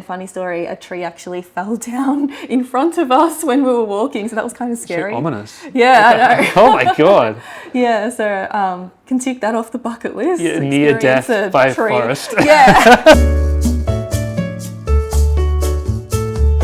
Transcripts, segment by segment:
Funny story, a tree actually fell down in front of us when we were walking, so that was kind of scary. So ominous. Yeah, I know. Oh my God. Yeah, so can tick that off the bucket list. Yeah, near death by forest. Yeah.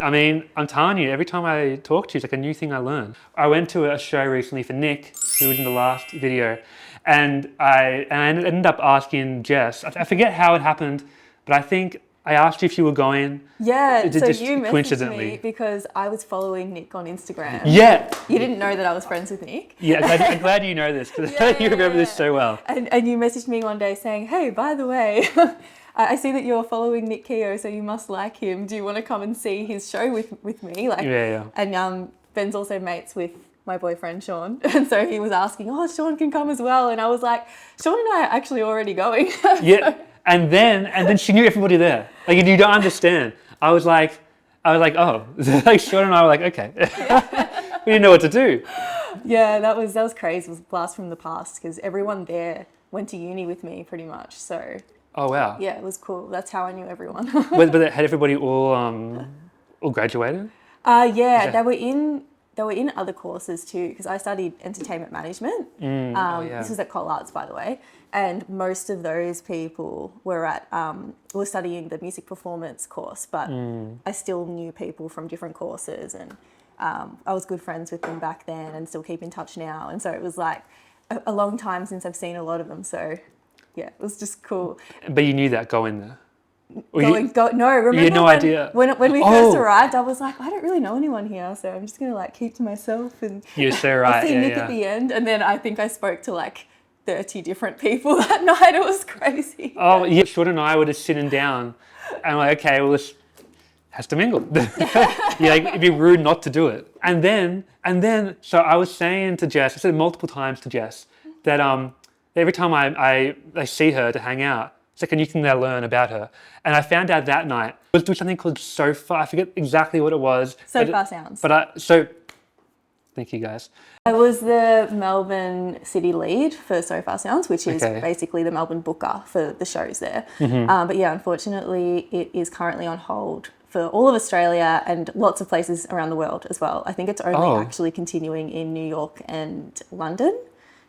I mean, I'm telling you, every time I talk to you, it's like a new thing I learn. I went to a show recently for Nick, who was in the last video, and I ended up asking Jess, I forget how it happened, but I think I asked you if you were going. Yeah, so just you messaged coincidentally. me because I was following Nick on Instagram. Yeah. You didn't know that I was friends with Nick. Yeah, I'm glad you know this, because you remember this so well. And you messaged me one day saying, hey, by the way, I see that you're following Nick Keogh, so you must like him. Do you want to come and see his show with me? Like, yeah. And Ben's also mates with my boyfriend, Sean. And so he was asking, oh, Sean can come as well. And I was like, Sean and I are actually already going. Yeah. And then she knew everybody there. Like, you don't understand. I was like, oh, like Sean and I were like, okay. We didn't know what to do. Yeah, that was crazy. It was a blast from the past because everyone there went to uni with me pretty much. So. Oh wow. Yeah, it was cool. That's how I knew everyone. but had everybody all graduated? Yeah, they were in other courses too because I studied entertainment management. This was at Collards, by the way. And most of those people were studying the music performance course, but I still knew people from different courses, and I was good friends with them back then, and still keep in touch now. And so it was like a long time since I've seen a lot of them. So yeah, it was just cool. But you knew that going there. No, remember you had no idea. When we first arrived, I was like, I don't really know anyone here, so I'm just gonna like keep to myself. And you're so right. I'll see Nick at the end, and then I think I spoke to like 30 different people that night. It was crazy. Oh yeah, Sean and I were just sitting down and I'm like, okay, well this has to mingle. Yeah, like, it'd be rude not to do it. And then so I was saying to Jess, I said multiple times to Jess that every time I see her to hang out, it's like a new thing that I learn about her. And I found out that night I was doing something called SoFar. I forget exactly what it was. SoFar Sounds. Thank you guys. I was the Melbourne city lead for SoFar Sounds, which is basically the Melbourne booker for the shows there. But yeah, unfortunately, it is currently on hold for all of Australia and lots of places around the world as well. I think it's only actually continuing in New York and London.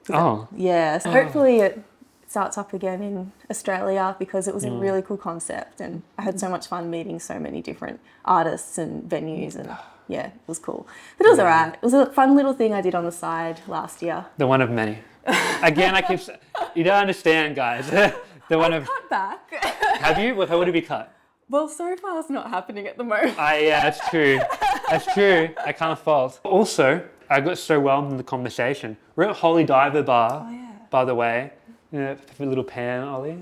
Yeah, so hopefully it starts up again in Australia because it was a really cool concept, and I had so much fun meeting so many different artists and venues, and yeah, it was cool. But it was alright. It was a fun little thing I did on the side last year. The one of many. Again, you don't understand, guys. Cut back. Have you? What would it be cut? Well, so far it's not happening at the moment. Yeah, that's true. That's true. I can't fault. Also, I got so whelmed in the conversation. We're at Holy Diver Bar, by the way. You know, a little pan, Ollie.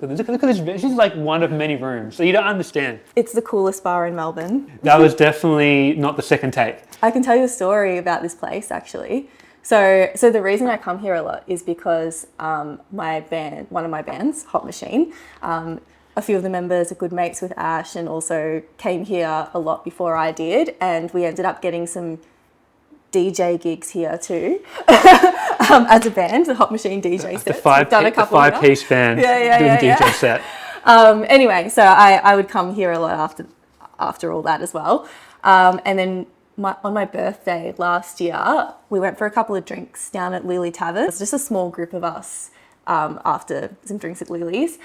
Look at this. This is like one of many rooms, so you don't understand. It's the coolest bar in Melbourne. That was definitely not the second take. I can tell you a story about this place, actually. So the reason I come here a lot is because one of my bands, Hot Machine, a few of the members are good mates with Ash and also came here a lot before I did, and we ended up getting some DJ gigs here too. As a band, the Hot Machine DJ set. We've done a couple of five-piece band doing DJ set. Anyway, so I would come here a lot after all that as well. And then on my birthday last year, we went for a couple of drinks down at Lily Tavern. It was just a small group of us after some drinks at Lily's.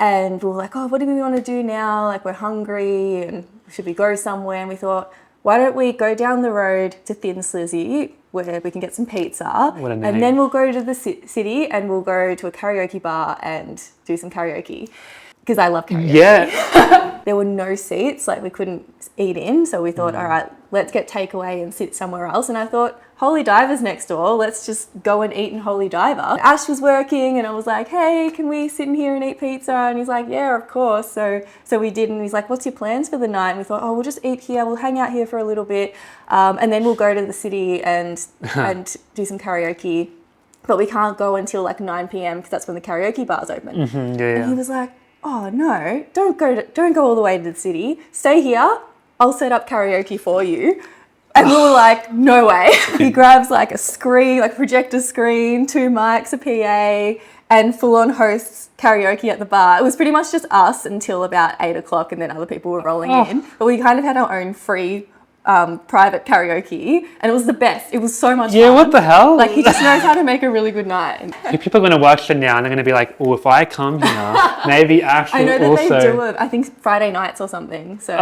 And we were like, oh, what do we want to do now? Like, we're hungry and should we go somewhere? And we thought, why don't we go down the road to Thin Slizzy where we can get some pizza, and then we'll go to the city and we'll go to a karaoke bar and do some karaoke because I love karaoke. Yeah. There were no seats, like we couldn't eat in, so we thought, all right, let's get takeaway and sit somewhere else. And I thought, Holy Diver's next door, let's just go and eat in Holy Diver. Ash was working and I was like, hey, can we sit in here and eat pizza? And he's like, yeah, of course. So we did, and he's like, what's your plans for the night? And we thought, oh, we'll just eat here, we'll hang out here for a little bit, and then we'll go to the city and do some karaoke. But we can't go until like 9 p.m. because that's when the karaoke bar's open. And he was like, oh no, don't go all the way to the city. Stay here, I'll set up karaoke for you. And we were like, no way. He grabs like a screen, like projector screen, 2 mics, a PA, and full-on hosts karaoke at the bar. It was pretty much just us until about 8 o'clock, and then other people were rolling in. But we kind of had our own free private karaoke, and it was the best. It was so much fun. Yeah, what the hell? Like, he just knows how to make a really good night. People are going to watch it now and they're going to be like, oh, if I come here, maybe Ash will I know that also... they do it, I think Friday nights or something. So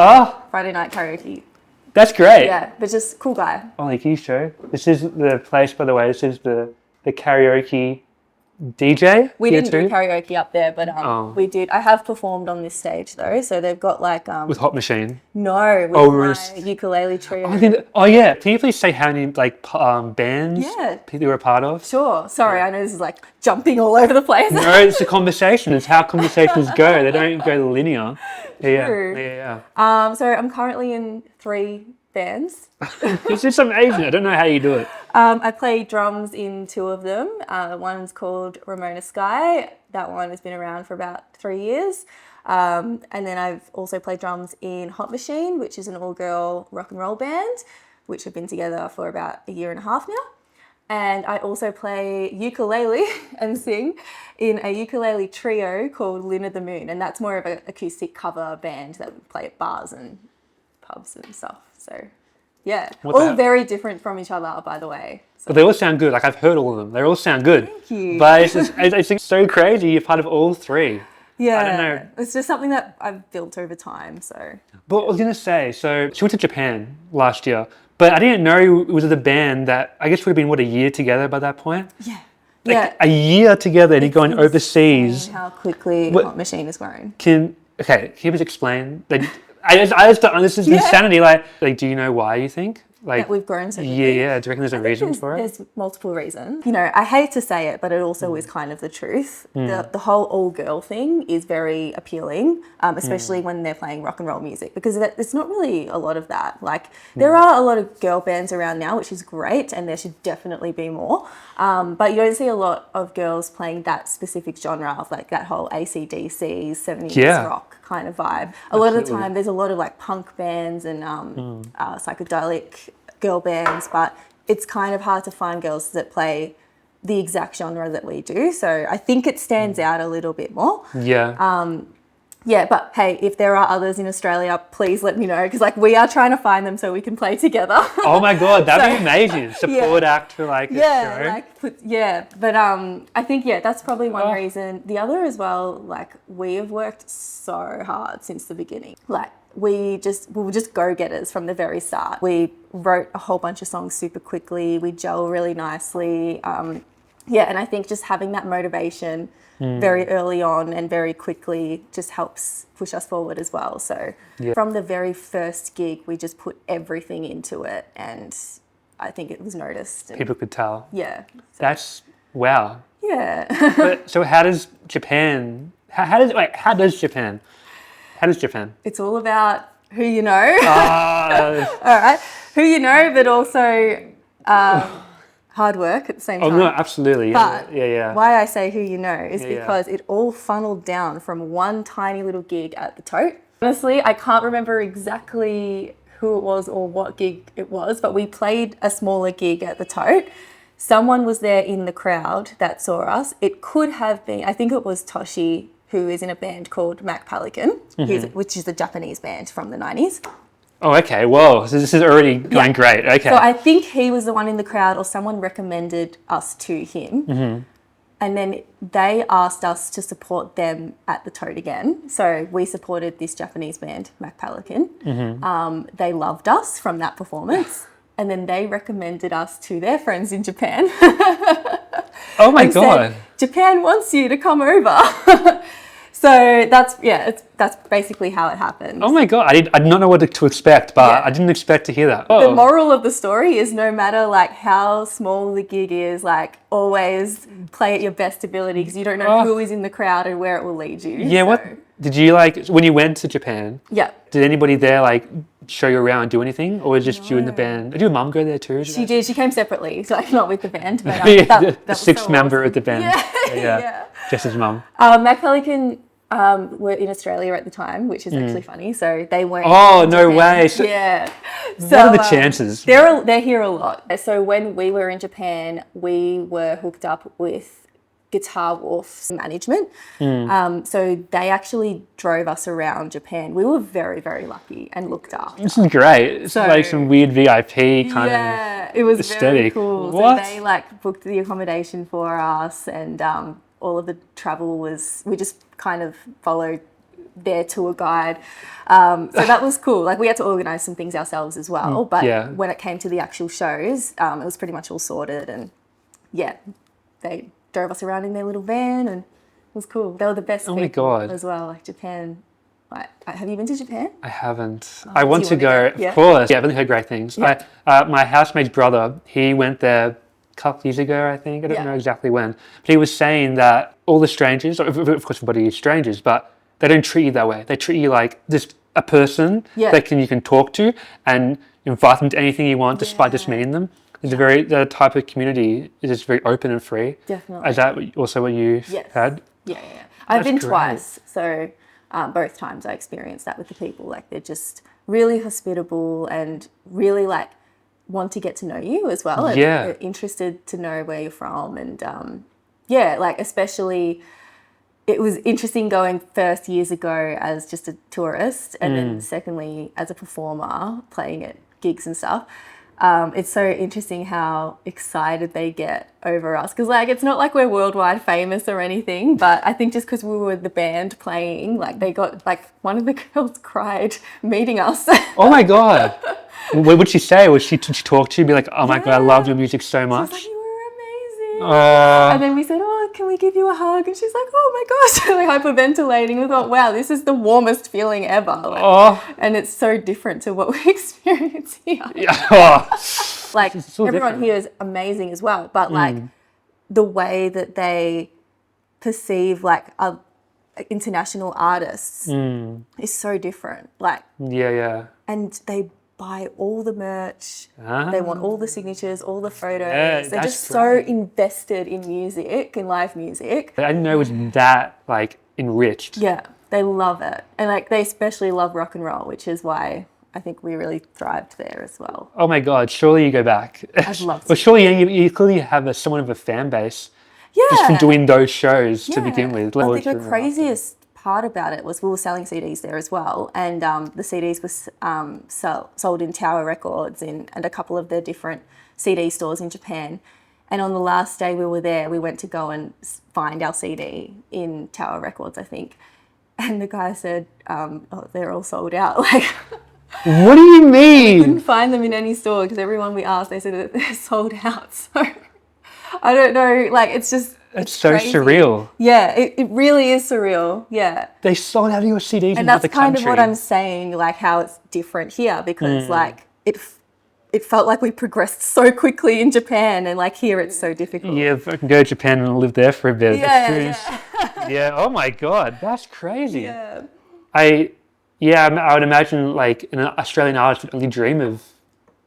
Friday night karaoke. That's great. Yeah, but just cool guy. Ollie, can you show? This is the place, by the way. This is the karaoke DJ. We didn't do karaoke up there, but we did. I have performed on this stage though, so they've got like with Hot Machine. No, with my ukulele trio. Yeah. Can you please say how many like bands? Yeah. You were a part of? Sure. Sorry, I know this is like jumping all over the place. No, it's a conversation. It's how conversations go. They don't go linear. Yeah. So I'm currently in 3 bands. This is amazing. I don't know how you do it. I play drums in 2 of them. One's called Ramona Sky. That one has been around for about 3 years. And then I've also played drums in Hot Machine, which is an all-girl rock and roll band, which have been together for about 1.5 years now. And I also play ukulele and sing in a ukulele trio called Luna the Moon. And that's more of an acoustic cover band that we play at bars and pubs and stuff. So, yeah, all very different from each other, by the way. So. But they all sound good. Like, I've heard all of them. They all sound good. Thank you. But it's so crazy. You're part of all 3. Yeah, I don't know. It's just something that I've built over time. So. But I was going to say, so she went to Japan last year, but I didn't know it was the band that I guess would have been, what, a year together by that point? Yeah. Like a year together and you're going overseas. How quickly Hot Machine has grown. Can you please explain? I just don't, this is insanity. Like, do you know why you think? Like, that we've grown so quickly? Yeah. Do you reckon there's a reason for it? There's multiple reasons. You know, I hate to say it, but it also is kind of the truth. The whole all-girl thing is very appealing, especially when they're playing rock and roll music, because it's not really a lot of that. Like, there are a lot of girl bands around now, which is great, and there should definitely be more. But you don't see a lot of girls playing that specific genre of like that whole AC/DC, 70s rock kind of vibe. A lot of the time there's a lot of like punk bands and psychedelic girl bands, but it's kind of hard to find girls that play the exact genre that we do. So I think it stands out a little bit more. Yeah, but hey, if there are others in Australia, please let me know, because like we are trying to find them so we can play together. Oh my God, that'd be amazing. Support act for like a show. But I think that's probably one reason. The other as well, like we have worked so hard since the beginning. Like we were just go-getters from the very start. We wrote a whole bunch of songs super quickly. We gel really nicely. And I think just having that motivation very early on and very quickly just helps push us forward as well. So from the very first gig, we just put everything into it, and I think it was noticed. People could tell. Yeah. That's, wow. Yeah. But so how does Japan, how does Japan? It's all about who you know. All right. Who you know, but also hard work at the same time. Oh, no, absolutely. But yeah. why I say who you know is because it all funneled down from one tiny little gig at the Tote. Honestly, I can't remember exactly who it was or what gig it was, but we played a smaller gig at the Tote. Someone was there in the crowd that saw us. It could have been, I think it was Toshi, who is in a band called Mac Pelican, which is a Japanese band from the 90s. Oh, okay. Whoa. So this is already going great. Okay. So I think he was the one in the crowd, or someone recommended us to him. And then they asked us to support them at the Tote again. So we supported this Japanese band, Mac Pelican. They loved us from that performance. And then they recommended us to their friends in Japan. Oh my God. Said, Japan wants you to come over. So that's basically how it happened. Oh my God, I did not know what to expect, but I didn't expect to hear that. The moral of the story is no matter like how small the gig is, like always play at your best ability, because you don't know who is in the crowd and where it will lead you. Yeah, what did you like when you went to Japan? Yeah. Did anybody there like show you around, do anything, or was it just you and the band? Did your mum go there too? She did. She came separately, so like not with the band, but the sixth member of the band. Yeah. Jess's mum. Mac Pelican were in Australia at the time, which is actually funny. So they weren't. Oh, no way. So, yeah. What are the chances? They're here a lot. So when we were in Japan, we were hooked up with Guitar Wharf's management. So they actually drove us around Japan. We were very, very lucky and looked after. This is great. It's like some weird VIP kind of it was aesthetic. very cool. What? So they like booked the accommodation for us, and all of the travel was, we just kind of followed their tour guide. So that was cool. Like we had to organise some things ourselves as well. But when it came to the actual shows, it was pretty much all sorted, and they drove us around in their little van, and it was cool. They were the best people as well. Like Japan. Like, have you been to Japan? I haven't. I want to go, Yeah. of course. Yeah, I've only heard great things. Yeah. My housemate's brother, he went there a couple of years ago, I think. I don't know exactly when. But he was saying that all the strangers, of course everybody is strangers, but they don't treat you that way. They treat you like just a person that you can talk to and invite them to anything you want despite just meeting them. It's the type of community is just very open and free. Definitely. Is that also what you've had? Yeah. I've been great. twice, so both times I experienced that with the people. Like they're just really hospitable and really like want to get to know you as well. And they're interested to know where you're from, and like especially it was interesting going first years ago as just a tourist, and then secondly as a performer playing at gigs and stuff. It's so interesting how excited they get over us, because like it's not like we're worldwide famous or anything, but I think just because we were the band playing, like they got, like one of the girls cried meeting us. Oh my god. What would she say? Did she talk to you, be like, oh my god, I love your music so much? She was like, you were amazing. And then we said, oh, can we give you a hug? And she's like, oh my gosh, like hyperventilating. We thought, wow, this is the warmest feeling ever. Like, and it's so different to what we experience here. Like everyone here is amazing as well, but like the way that they perceive like international artists is so different. Like and they buy all the merch. They want all the signatures, all the photos. They're just so invested in music, in live music. I didn't know it was that like enriched. Yeah, they love it, and like they especially love rock and roll, which is why I think we really thrived there as well. Oh my god, surely you go back. I'd love to. Well, surely you clearly have somewhat of a fan base. Just from doing those shows to begin with. I think the craziest part about it was we were selling CDs there as well, and the CDs were sold in Tower Records and a couple of the different CD stores in Japan. And on the last day we were there, we went to go and find our CD in Tower Records, I think. And the guy said, oh, they're all sold out. Like, what do you mean? We couldn't find them in any store because everyone we asked, they said that they're sold out. So I don't know, like it's so crazy. Surreal. Yeah, it really is surreal. Yeah. They sold out of your CDs in and another that's kind country. of what I'm saying, like how it's different here, because like it felt like we progressed so quickly in Japan, and like here it's so difficult. Yeah, if I can go to Japan and live there for a bit. Yeah. Oh my god, that's crazy. Yeah. I would imagine like an Australian artist would only dream of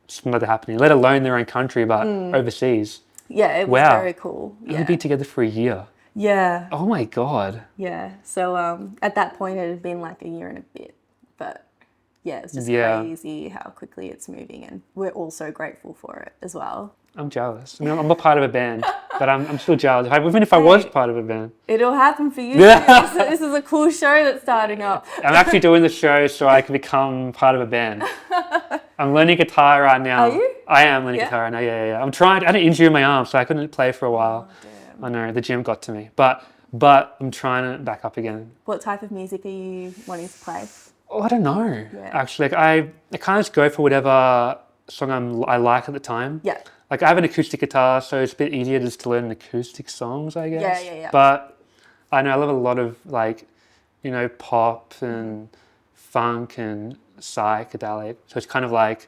something like that happening, let alone their own country, but overseas. Yeah, it was very cool. We've been together for a year. Yeah. Oh my god. Yeah. So at that point it had been like a year and a bit, but yeah, it's just crazy how quickly it's moving, and we're all so grateful for it as well. I'm jealous. I mean, I'm not part of a band, but I'm still jealous. Even if I was part of a band. It'll happen for you. This is a cool show that's starting up. I'm actually doing the show so I can become part of a band. I'm learning guitar right now. Are you? I am learning guitar right now, yeah. I'm trying. I had an injury in my arm, so I couldn't play for a while. Oh, damn. I know, the gym got to me. But I'm trying to back up again. What type of music are you wanting to play? Oh, I don't know. Yeah. Actually, like, I kind of just go for whatever song I like at the time. Yeah. Like I have an acoustic guitar, so it's a bit easier just to learn acoustic songs, I guess. Yeah. But I know I love a lot of like, pop and funk and psychedelic. So it's kind of like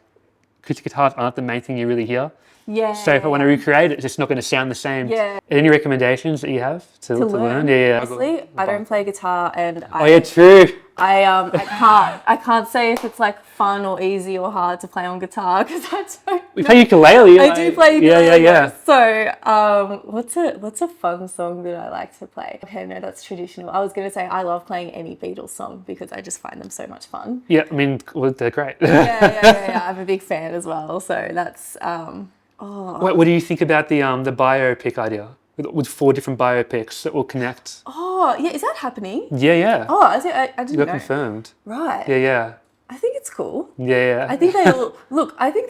acoustic guitars aren't the main thing you really hear. Yeah. So if I want to recreate it, it's just not going to sound the same. Yeah. Any recommendations that you have to learn? Yeah. Honestly, I don't play guitar, and true. I can't say if it's like fun or easy or hard to play on guitar, because I don't. We play ukulele. I do play ukulele. Yeah. So, what's a fun song that I like to play? Okay, no, that's traditional. I was gonna say I love playing any Beatles song because I just find them so much fun. Yeah, I mean, they're great. Yeah. I'm a big fan as well. So that's What do you think about the biopic idea? with 4 different biopics that will connect. Oh, yeah, is that happening? Yeah. Oh, I didn't You know. got confirmed. Right. Yeah. I think it's cool. Yeah. I think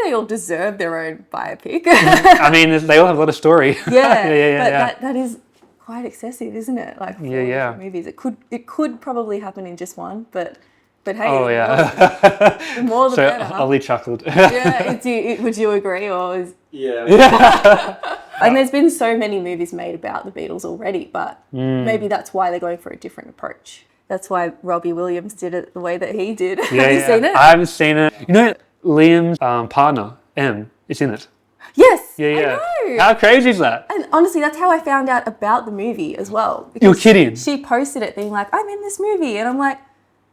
they all deserve their own biopic. I mean, they all have a lot of story. But that is quite excessive, isn't it? Like 4 different movies. It could probably happen in just one, but hey. Oh yeah. The more the better. Ollie chuckled. Would you agree, or is? Yeah. And there's been so many movies made about the Beatles already, but maybe that's why they're going for a different approach. That's why Robbie Williams did it the way that he did. Have you seen it? I haven't seen it. You know, Liam's partner, M, is in it. Yes. Yeah. I know. How crazy is that? And honestly, that's how I found out about the movie as well. You're kidding. She posted it being like, I'm in this movie. And I'm like,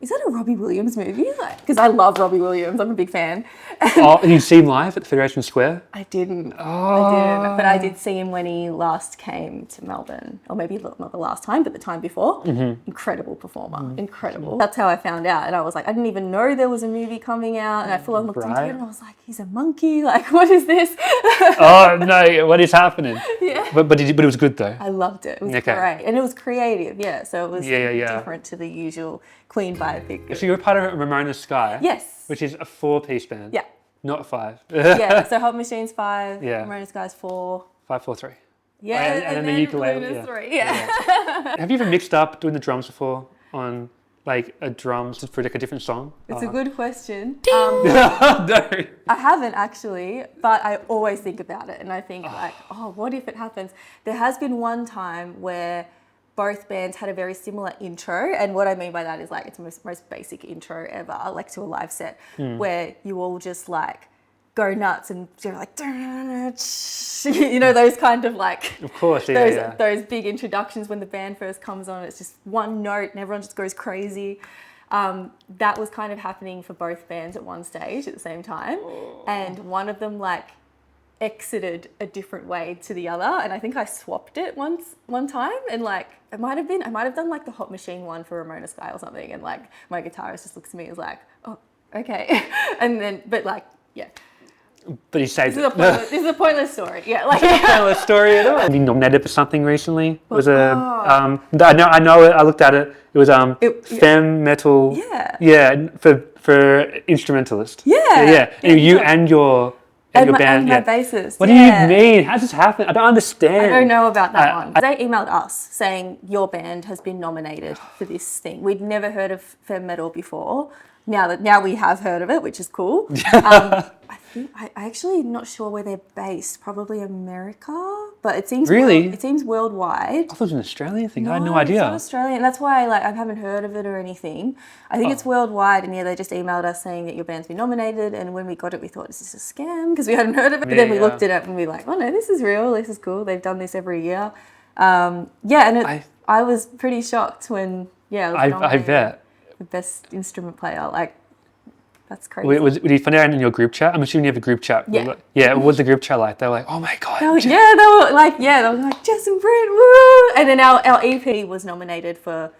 is that a Robbie Williams movie? Because I love Robbie Williams. I'm a big fan. And you've seen him live at the Federation Square? I didn't. But I did see him when he last came to Melbourne. Or maybe not the last time, but the time before. Incredible performer. Incredible. That's how I found out. And I was like, I didn't even know there was a movie coming out. And I full on looked into it and I was like, he's a monkey. Like, what is this? Oh, no. What is happening? Yeah. But it was good, though. I loved it. It was great. And it was creative, So it was different to the usual Queen biopic. So you're part of Ramona Sky? Yes. Which is a 4-piece band? Yeah. Not 5. So Hot Machine's 5, Ramona Sky's 4. 5, 4, 3. Yeah, and then the ukulele. Luna's 3. Have you ever mixed up doing the drums before on like a drums for like a different song? It's a good question. No. I haven't actually, but I always think about it and I think what if it happens? There has been one time where both bands had a very similar intro, and what I mean by that is like it's the most basic intro ever, like to a live set, where you all just like go nuts and you're like, those kind of like, of course, those big introductions when the band first comes on. It's just one note and everyone just goes crazy. That was kind of happening for both bands at one stage at the same time, and one of them like exited a different way to the other, and I think I swapped it one time, and like I might have done like the Hot Machine one for Ramona Sky or something, and like my guitarist just looks at me and is like, oh, okay. And then but he saved it. This is a pointless story. Yeah, like it's not a pointless story at all. Have you nominated for something recently? It was I know it, I looked at it. It was femme metal. For instrumentalist. And you and your band, my bassist. What do you mean? How does this happen? I don't understand. I don't know about that one. They emailed us saying your band has been nominated for this thing. We'd never heard of femme metal before. Now we have heard of it, which is cool. I actually not sure where they're based. Probably America, but it seems it seems worldwide. I thought it was an Australian thing. No, I had no idea. It's not Australian. That's why I haven't heard of it or anything. I think it's worldwide, and they just emailed us saying that your band's been nominated. And when we got it, we thought, is this a scam? Because we hadn't heard of it. But then we looked it up and we were like, oh no, this is real. This is cool. They've done this every year. I was pretty shocked when I bet. The best instrument player, like that's crazy. Did you find out in your group chat? I'm assuming you have a group chat. Yeah. What was the group chat like? They were like, oh my god. They were like Jess and Brent, woo! And then our EP was nominated for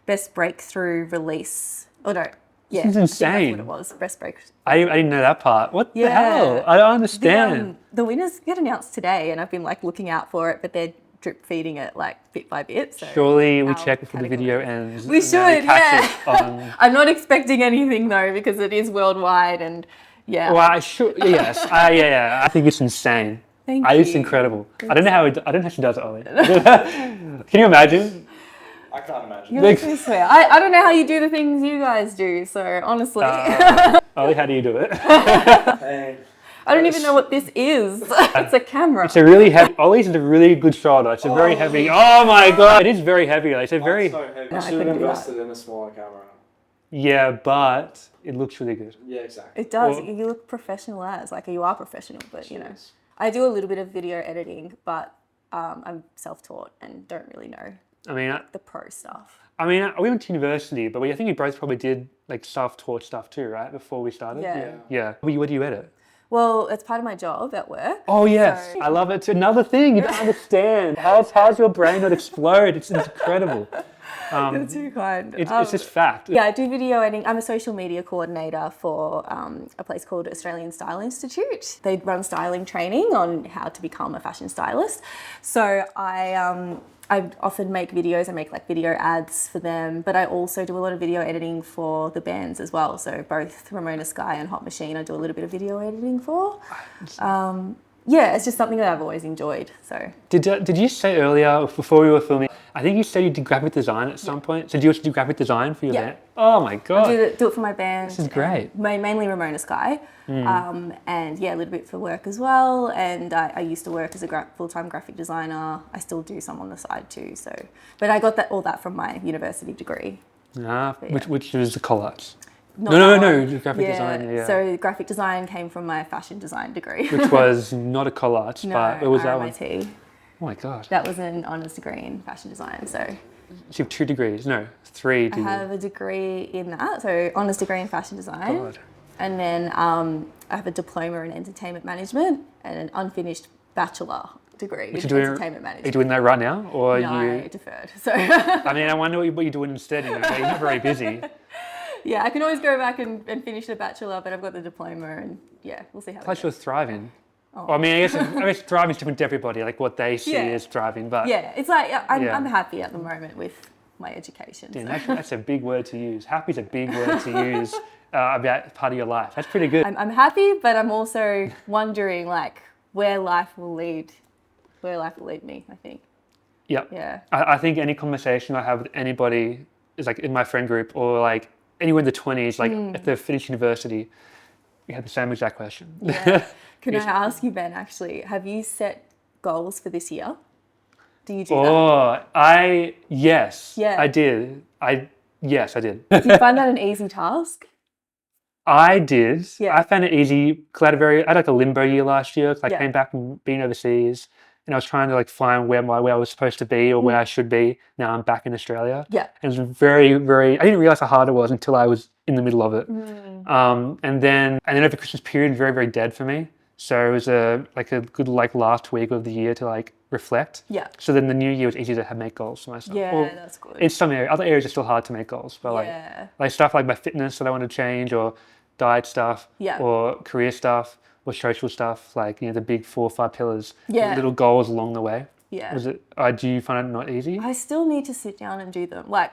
best breakthrough release. Oh no, this is insane. That's what it was. Best breakthrough. I didn't know that part. What the hell? I don't understand. The winners get announced today, and I've been like looking out for it, but they're drip feeding it like bit by bit. So surely we check before the video ends. We should, I'm not expecting anything though, because it is worldwide, and Well, I should. Yes. I think it's insane. Thank you. It's incredible. I don't know how she does it, Ollie. Can you imagine? I can't imagine. You're so sweet. I don't know how you do the things you guys do. So honestly, Ollie, how do you do it? Hey. I don't even know what this is. It's a camera. It's a really heavy. Ollie's is a really good shoulder. It's a very heavy. Oh my god! It is very heavy. Like, it's very. So heavy. I should have invested in a smaller camera. Yeah, but it looks really good. Yeah, exactly. It does. You look professional you are professional, but I do a little bit of video editing, but I'm self-taught and don't really know the pro stuff. I mean, we went to university, but I think we both probably did like self-taught stuff too, right? Before we started. Yeah. What do you edit? Well, it's part of my job at work. Oh, yes. So. I love it. It's another thing. You don't understand. How's your brain not explode? It's incredible. You're too kind. It's just fact. Yeah, I do video editing. I'm a social media coordinator for a place called Australian Style Institute. They run styling training on how to become a fashion stylist. So I often make videos. I make like video ads for them, but I also do a lot of video editing for the bands as well. So both Ramona Sky and Hot Machine, I do a little bit of video editing for. Yeah, it's just something that I've always enjoyed. So Did you say earlier before we were filming? I think you said you did graphic design at some point. So do you also do graphic design for your band? Oh my god! I do it for my band. This is great. Mainly Ramona Sky, and yeah, a little bit for work as well. And I used to work as a full-time graphic designer. I still do some on the side too. So, but I got all that from my university degree. Which was the collage. No, graphic design. Yeah. So graphic design came from my fashion design degree. Which was not a collage, but it was that one. RMIT. Oh my god. That was an honours degree in fashion design. So you have 2 degrees? No, 3 degrees. I have a degree in that, so honours degree in fashion design. God. And then I have a diploma in entertainment management and an unfinished bachelor degree in entertainment management. Are you doing that right now, or no, you? I deferred. So I mean, I wonder what you're doing instead. You're not very busy. yeah, I can always go back and finish the bachelor, but I've got the diploma, and yeah, we'll see how. Plus, you're thriving. Oh. Well, I mean, I guess thriving is different to everybody. Like what they see as thriving, but yeah, it's like I'm happy at the moment with my education. Damn, that's a big word to use. Happy is a big word to use about part of your life. That's pretty good. I'm happy, but I'm also wondering like where life will lead me. I think. Yep. Yeah. I think any conversation I have with anybody is like in my friend group or like anywhere in the 20s, like if they've finished university, we had the same exact question. Yeah. Can I ask you, Ben, actually, have you set goals for this year? Do you do that? Yes, Yeah. I did. Yes, I did. Do you find that an easy task? I did. Yeah. I found it easy because I had like a limbo year last year. I Yeah. came back from being overseas and I was trying to like find where I was supposed to be or where I should be. Now I'm back in Australia. Yeah. And it was very, very, I didn't realize how hard it was until I was in the middle of it. And then over the Christmas period, very, very dead for me. So it was a good last week of the year to like reflect. Yeah. So then the new year was easy to make goals for myself. Yeah, Well, that's good. in some areas, other areas are still hard to make goals. But like stuff like my fitness that I want to change or diet stuff or career stuff or social stuff, like, the big 4 or 5 pillars, little goals along the way. Yeah. Was it? Do you find it not easy? I still need to sit down and do them. Like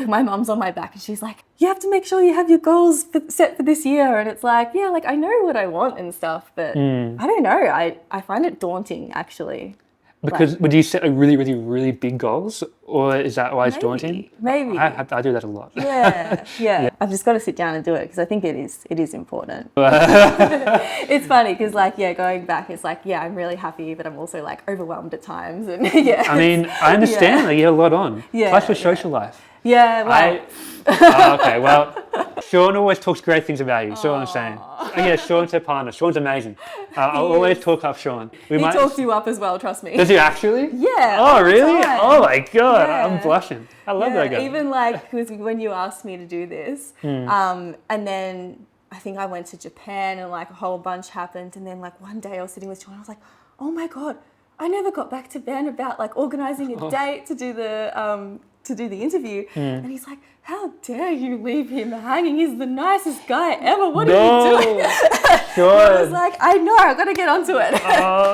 my mum's on my back and she's like, you have to make sure you have your goals set for this year. And it's like, yeah, like I know what I want and stuff, but I don't know. I find it daunting actually. Because would you set like really, really, really big goals, or is that why it's daunting? Maybe. I do that a lot. Yeah. I've just got to sit down and do it because I think it is important. It's funny because going back, it's like, yeah, I'm really happy, but I'm also like overwhelmed at times. And I mean, I understand. Like, you have a lot on. Plus your social life. Yeah, well. Okay, well, Sean always talks great things about you. So what I'm saying. Yeah, Sean's her partner. Sean's amazing. I'll always talk up Sean. He talks you up as well, trust me. Does he actually? Yeah. Oh, really? Oh my God, Yeah. I'm blushing. I love that guy. Even because when you asked me to do this, and then I think I went to Japan and like a whole bunch happened, and then like one day I was sitting with Sean, I was like, oh my God, I never got back to Ben about like organising a date to do the interview, and he's like, how dare you leave him hanging? He's the nicest guy ever. What are you doing? Sure. I was like, I know, I've got to get onto it.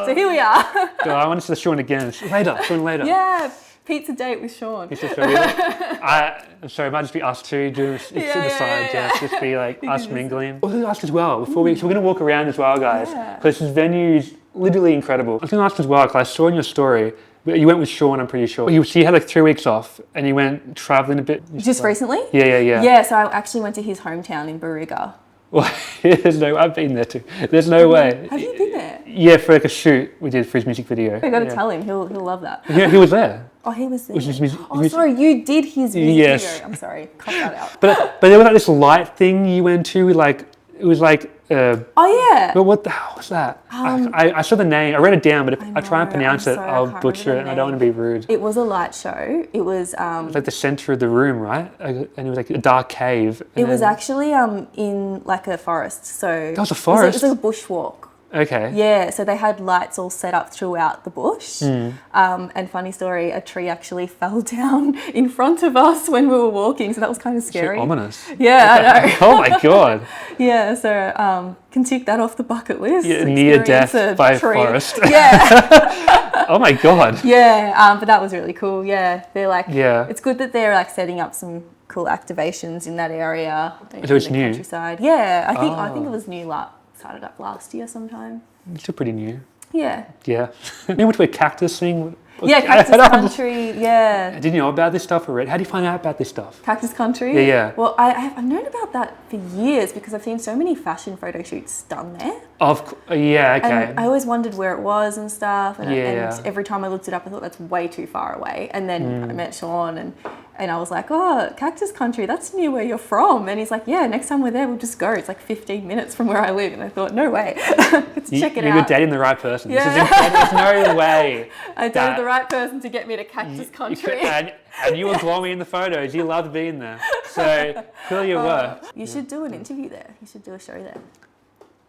So here we are. I want to see Sean again. Sean later. Yeah, pizza date with Sean. I'm sorry, it might just be us two doing this to the side. Just be like us mingling. I was going to ask as well, so we're going to walk around as well, guys, because this venue is literally incredible. I was going to ask as well, because I saw in your story, you went with Sean, I'm pretty sure. So you had like 3 weeks off and you went travelling a bit. Just recently? Yeah. Yeah, so I actually went to his hometown in Barriga. Well, I've been there too. There's no way. Have you been there? Yeah, for like a shoot we did for his music video. I got to tell him, he'll love that. Yeah, he was there. Oh, he was there. Was his sorry, you did his music Yes. video. I'm sorry, cut that out. But there was like this light thing you went to, like it was like. Oh yeah. But what the hell was that? I saw the name. I wrote it down, but if I try and pronounce it, I'll butcher it, and I don't want to be rude. It was a light show. It was like the center of the room, right? And it was like a dark cave. It was actually in like a forest. So that was a forest. It was like a bushwalk. Okay. Yeah, so they had lights all set up throughout the bush. And funny story, a tree actually fell down in front of us when we were walking, so that was kind of scary. So ominous. Yeah, I know. Oh my God. Yeah, so can tick that off the bucket list. Yeah, near death Experience a by tree. forest. Yeah, Oh my God. yeah, but that was really cool. Yeah, they're like, Yeah. it's good that they're like setting up some cool activations in that area. So it's in the new? countryside. Yeah, I think it was new. Started up last year sometime. It's still pretty new. Yeah. Yeah. You went to a cactus thing? Yeah, Cactus Country. Yeah. Did you know about this stuff already? How do you find out about this stuff? Cactus Country? Yeah, yeah. Well, I've known about that for years because I've seen so many fashion photo shoots done there. Yeah, okay. And I always wondered where it was and stuff. And, Yeah. and every time I looked it up, I thought that's way too far away. And then I met Sean and I was like, oh, Cactus Country, that's near where you're from. And he's like, yeah, next time we're there, we'll just go. It's like 15 minutes from where I live. And I thought, no way. Let's check it out. You were dating the right person. Yeah. This is incredible. There's no way. I dated the right person to get me to Cactus Country. And you were glowing in the photos. You loved being there. So clearly it worked. You should do an interview there. You should do a show there.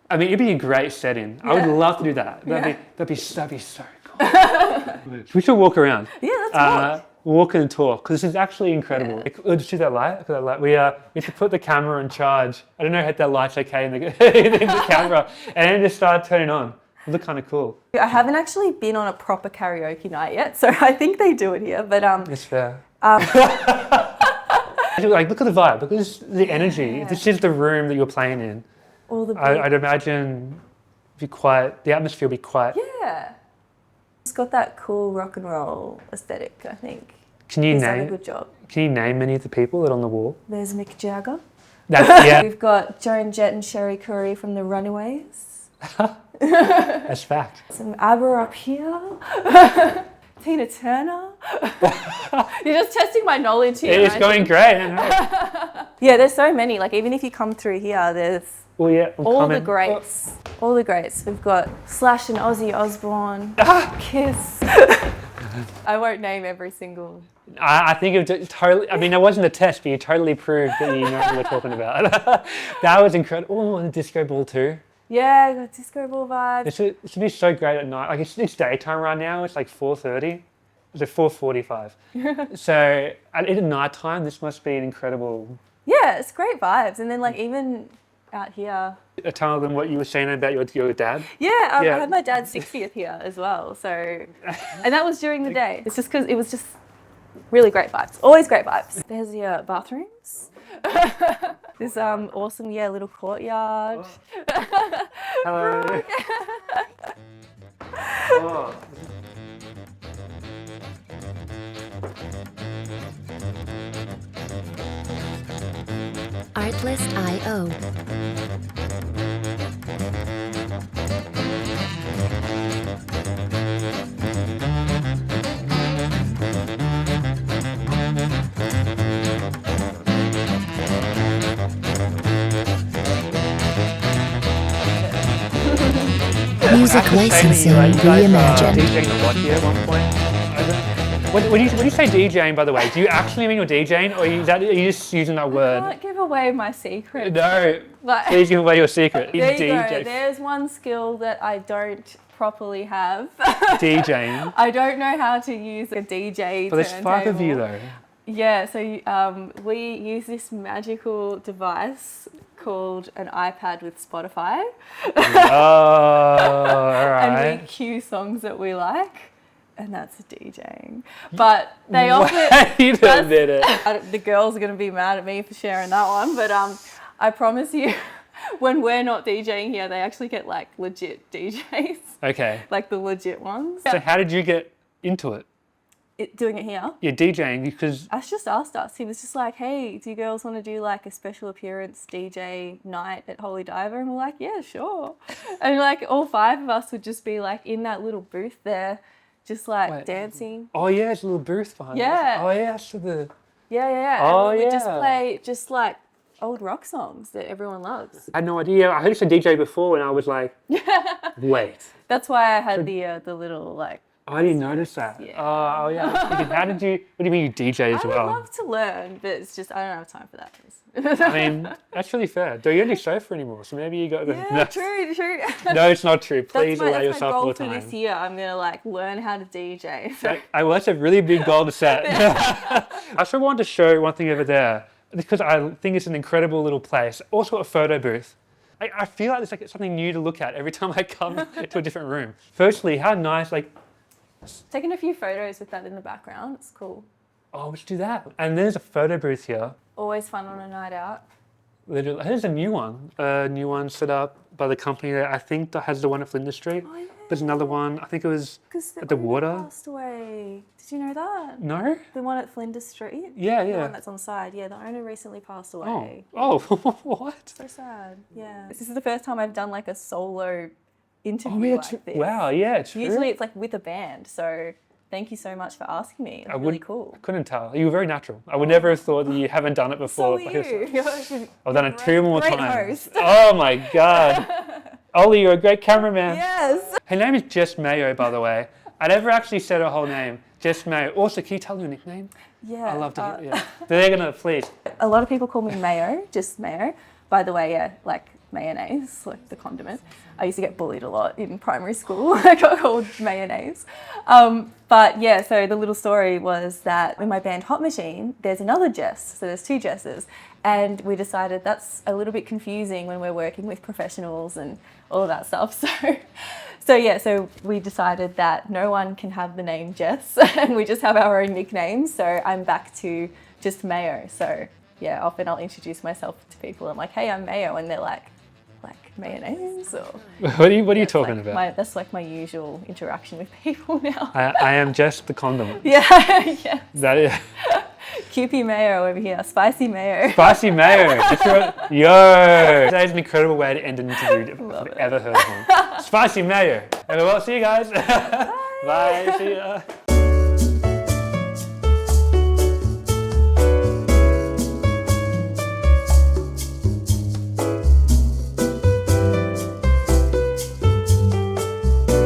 I mean, it'd be a great setting. I would love to do that. That'd be so cool. We should walk around. Yeah, let's walk. Walk and talk, because this is actually incredible. Yeah. Let's see that light. Look at that light. We need to put the camera on charge. I don't know if that light's okay in the, in the camera, and then just start turning on. It look kind of cool. I haven't actually been on a proper karaoke night yet, so I think they do it here. But It's fair. Like, look at the vibe. Look at the energy. Yeah. This is the room that you're playing in. all the I'd imagine the atmosphere would be quite. yeah, it's got that cool rock and roll aesthetic. I think Can you he's done a name? good job. Can you name many of the people that are on the wall? There's Mick Jagger. Yeah, We've got Joan Jett and Sherry Curry from the Runaways. that's fact. Some ABBA up here. Tina Turner. You're just testing my knowledge here. It's right? going great. I know. Yeah, there's so many. Like even if you come through here, there's Well, yeah, I'm all coming. the greats. All the greats. We've got Slash and Ozzy Osbourne, Kiss. I won't name every single. I think it totally. I mean, it wasn't a test, but you totally proved that you know what we're talking about. That was incredible. Oh, and the disco ball too. Yeah, got disco ball vibes. It should be so great at night. Like it's daytime right now. It's like 4:30. It's like 4:45. So at night time, this must be an incredible. Yeah, it's great vibes. And then like even out here. Tell them what you were saying about your dad. Yeah, I Yeah. had my dad's 60th here as well. So, and that was during the day. It's just because it was just really great vibes. Always great vibes. There's the bathrooms. This awesome, little courtyard. Hello. Oh. Artlist.io. Music licensing reimagined. DJing a lot here at one point. When you say DJing, by the way, do you actually mean you're DJing, or are you just using that I word? can't give away my secret. No, But please give away your secret. there you DJ. go. There's one skill that I don't properly have. DJing. I don't know how to use a DJ. But there's 5 of you turntable. though. Yeah, so we use this magical device called an iPad with Spotify. Oh, all right. And we cue songs that we like, and that's DJing. But they often... Wait a minute. The girls are going to be mad at me for sharing that one, but I promise you, when we're not DJing here, they actually get like legit DJs. Okay. Like the legit ones. So how did you get into it? Doing it here. You're DJing because Ash just asked us. He was just like, hey, do you girls want to do like a special appearance DJ night at Holy Diver? And we're like, yeah, sure. And like all 5 of us would just be like in that little booth there, just like dancing. oh yeah, it's a little booth behind. Yeah. Oh yeah, so the Yeah. Oh, and we would just yeah. play just like old rock songs that everyone loves. I had no idea. I heard you say DJ before, and I was like, wait. That's why I had the little like I didn't notice that. Yeah. Oh, yeah. How did you? What do you mean you DJ as I would well? love to learn, but it's just I don't have time for that. I mean, that's really fair. Do you don't do sofa anymore? So maybe you got. Yeah, No. true. No, it's not true. Please allow that's my yourself goal more for time. this year. I'm gonna like learn how to DJ. So. Well, that's a really big goal to set. I also wanted to show one thing over there because I think it's an incredible little place. Also a photo booth. I feel like it's like something new to look at every time I come to a different room. Firstly, how nice, like, Taking a few photos with that in the background. It's cool. oh, let's do that. And there's a photo booth here. Always fun on a night out. Literally, here's a new one set up by the company that I think that has the one at Flinders Street. Oh, yeah. There's another one, I think it was Because at the water. passed away. Did you know that? No? The one at Flinders Street? Yeah, The yeah. one that's on side. Yeah, the owner recently passed Oh, away. oh, what? So sad. Yeah. This is the first time I've done like a solo interview Oh, yeah, like this. wow, yeah, it's Usually it's like with a band. So thank you so much for asking me. It's really cool. Couldn't tell. You were very natural. I would never have thought that you haven't done it before. So are you. I've done it 2 more Great times. host. Oh my God. Ollie, you're a great cameraman. Yes. Her name is Jess Maio, by the way. I never actually said her whole name. Jess Mayo. Also, can you tell your nickname? Yeah. I love to hear. Yeah. They're gonna please. A lot of people call me Mayo, just Mayo. By the way, yeah, like mayonnaise, like the condiment. I used to get bullied a lot in primary school. I got called mayonnaise. But yeah, so the little story was that in my band Hot Machine, there's another Jess. So there's 2 Jesses. And we decided that's a little bit confusing when we're working with professionals and all of that stuff. So we decided that no one can have the name Jess and we just have our own nicknames. So I'm back to just Mayo. So yeah, often I'll introduce myself to people. I'm like, hey, I'm Mayo. And they're like mayonnaise? Or What are you talking about? That's like my usual interaction with people now. I am just the condom. Yeah, yeah. That is Kewpie Mayo over here, spicy mayo. spicy mayo. That's right. Yo, that is an incredible way to end an interview I've ever heard of one. Spicy mayo. Okay, well, see you guys. Bye. See ya.